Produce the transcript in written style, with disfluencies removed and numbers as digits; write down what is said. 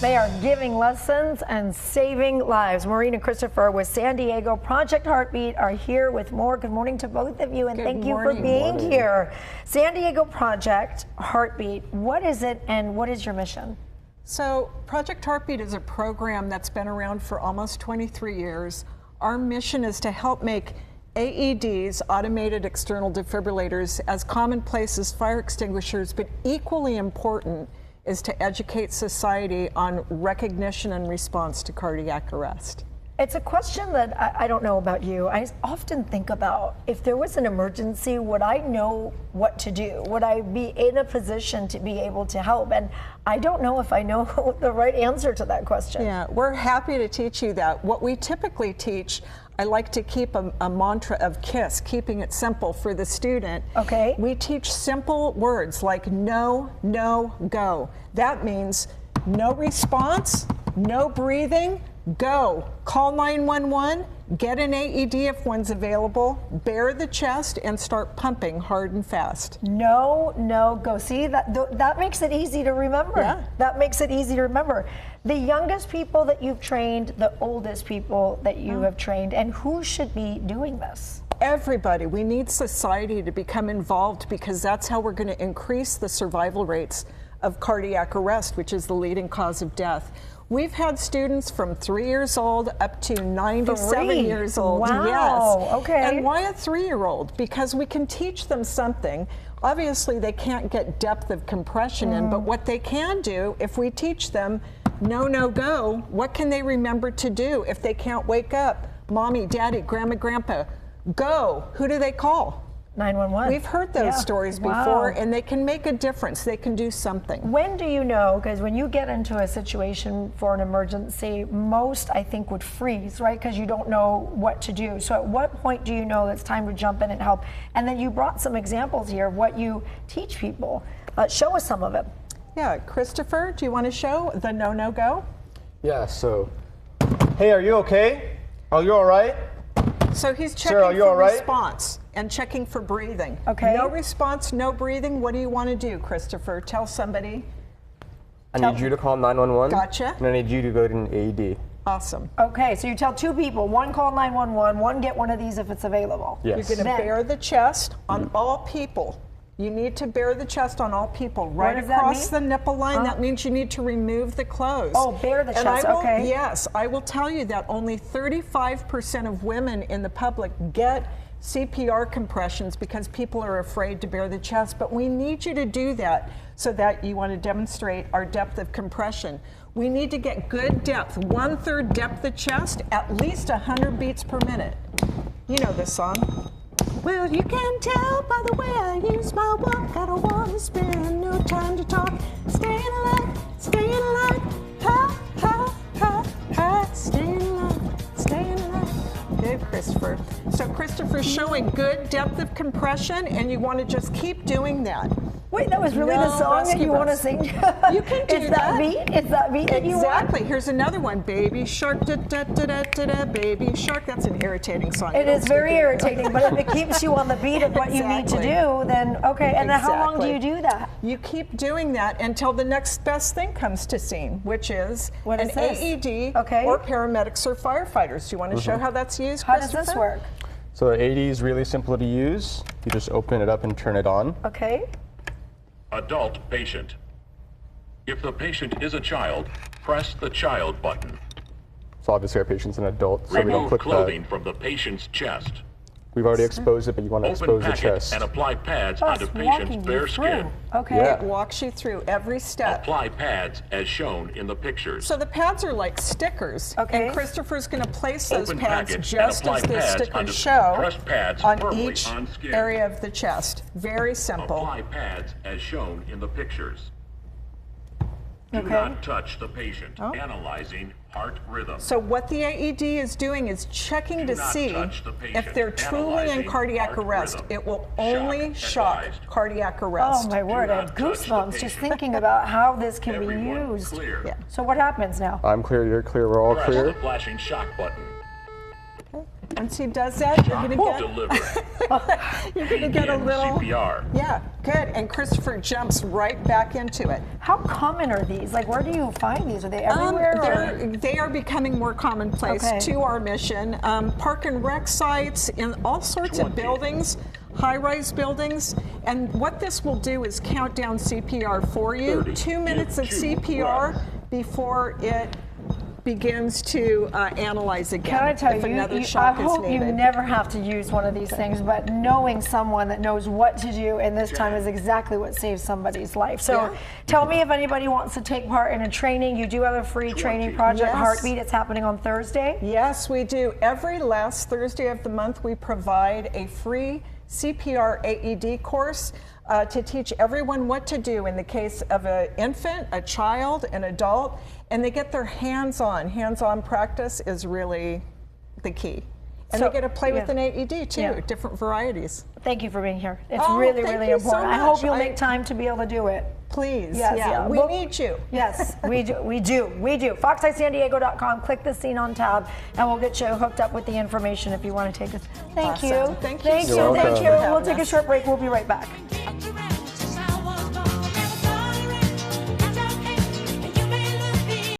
They are giving lessons and saving lives. Maureen and Christopher with San Diego Project Heartbeat are here with more. Good morning to both of you, and thank you for being here. San Diego Project Heartbeat, what is it and what is your mission? So Project Heartbeat is a program that's been around for almost 23 years. Our mission is to help make AEDs, automated external defibrillators, as commonplace as fire extinguishers, but equally important is to educate society on recognition and response to cardiac arrest. It's a question that I don't know about you. I often think about, if there was an emergency, would I know what to do? Would I be in a position to be able to help? And I don't know if I know the right answer to that question. Yeah, we're happy to teach you that. What we typically teach, I like to keep a mantra of KISS, keeping it simple for the student. Okay. We teach simple words like no, no, go. That means no response, no breathing, go. Call 911, get an AED if one's available, bare the chest, and start pumping hard and fast. No, no, go. See, that makes it easy to remember. Yeah. That makes it easy to remember. The youngest people that you've trained, the oldest people that you have trained, and who should be doing this? Everybody. We need society to become involved because that's how we're going to increase the survival rates of cardiac arrest, which is the leading cause of death. We've had students from 3 years old up to 97 years old. Wow. Yes. Okay. And why a 3-year-old? Because we can teach them something. Obviously, they can't get depth of compression in, but what they can do, if we teach them no, no, go, what can they remember to do if they can't wake up? Mommy, daddy, grandma, grandpa, go. Who do they call? 911. We've heard those stories before, and they can make a difference. They can do something. When do you know, because when you get into a situation for an emergency, most, I think, would freeze, right? Because you don't know what to do. So at what point do you know it's time to jump in and help? And then you brought some examples here of what you teach people. Show us some of it. Yeah, Christopher, do you want to show the no, no, go? Yeah, so, hey, are you okay? Are you all right? So he's checking Sarah, are you for all right? response and checking for breathing. Okay. No response, no breathing. What do you want to do, Christopher? Tell somebody. I need you to call 911. Gotcha. And I need you to go to an AED. Awesome. Okay, so you tell two people, one call 911, one get one of these if it's available. Yes. You're going to bare the chest on all people. You need to bare the chest on all people, right does that across mean? the nipple line. That means you need to remove the clothes. Oh, bare the And chest, I will, okay. Yes, I will tell you that only 35% of women in the public get CPR compressions because people are afraid to bare the chest, but we need you to do that so that you want to demonstrate our depth of compression. We need to get good depth, 1/3 depth of chest, at least 100 beats per minute. You know this song. Well, you can tell by the way I use my walk that I want to spend no time to talk. Staying alive, ha, ha, ha, ha, staying alive. Good, Christopher. So Christopher's showing good depth of compression, and you want to just keep doing that. Wait, that was really No the song that rescue you want to bus. sing? You can do Is that beat? Is that beat that you want? Exactly. Here's another one. Baby shark, da da da da da da. Baby shark. That's an irritating song. It is very irritating, but if it keeps you on the beat of what you need to Exactly. do, then okay. And then how long do Exactly. you do that? You keep doing that until the next best thing comes to scene, which is What an is this? AED Okay. or paramedics or firefighters. Do you want to show how that's used, How does this Christopher? work? So the AED is really simple to use. You just open it up and turn it on. Okay. Adult patient. If the patient is a child, press the child button. So obviously our patient's an adult, so we don't Remove click clothing that. from the patient's chest. We've already exposed it, but you want to Open expose the packet chest. and apply pads Plus onto walking patient's you bare through. skin. Okay. Yeah. It walks you through every step. Apply pads as shown in the pictures. So the pads are like stickers, Okay. and Christopher's going to place those Open pads packet and just apply as the pads stickers onto show pressed pads on firmly each on skin. area of the chest. Very simple. Apply pads as shown in the pictures. Do Okay. not touch the patient. Oh. Analyzing heart rhythm. So what the AED is doing is checking Do to not see touch the patient. if they're truly in Analyzing cardiac heart arrest. rhythm. It will Shock only shock advised. cardiac arrest. Oh my word, I have not touch the goosebumps just patient. thinking about how this can be Everyone used. clear. Yeah. So what happens now? I'm clear, you're clear, we're all Press clear. the flashing shock button. Once he does that, you're going to get Deliver. you're going to get a Begin little CPR. Yeah, good. And Christopher jumps right back into it. How common are these? Like, where do you find these? Are they everywhere? They are becoming more commonplace Okay. to our mission. Park and rec sites in all sorts of 20. buildings, high-rise buildings. And what this will do is count down CPR for you. 30. 2 minutes of Give 2. CPR Run. before it begins to analyze again. Can I tell if you, another I shock is hope you needed. never have to use one of these things, but knowing someone that knows what to do in this time is exactly what saves somebody's life. So Yeah. tell me if anybody wants to take part in a training. You do have a free training project, Yes. Heartbeat. It's happening on Thursday. Yes, we do. Every last Thursday of the month, we provide a free CPR AED course to teach everyone what to do in the case of an infant, a child, an adult, and they get their hands-on. Hands-on practice is really the key. And So, they get to play with yeah. an AED too, Yeah. different varieties. Thank you for being here. It's Oh, really, thank really you so important. I hope much. you'll make time to be able to do it. Please, Yes, yeah, we Look- need you. Yes, we do. We do. FoxEyeSanDiego.com. Click the Scene On tab, and we'll get you hooked up with the information if you want to take this. Thank Awesome. you. Thank you Thank so you. much Thank for you. We'll having take a us. short break. We'll be right back.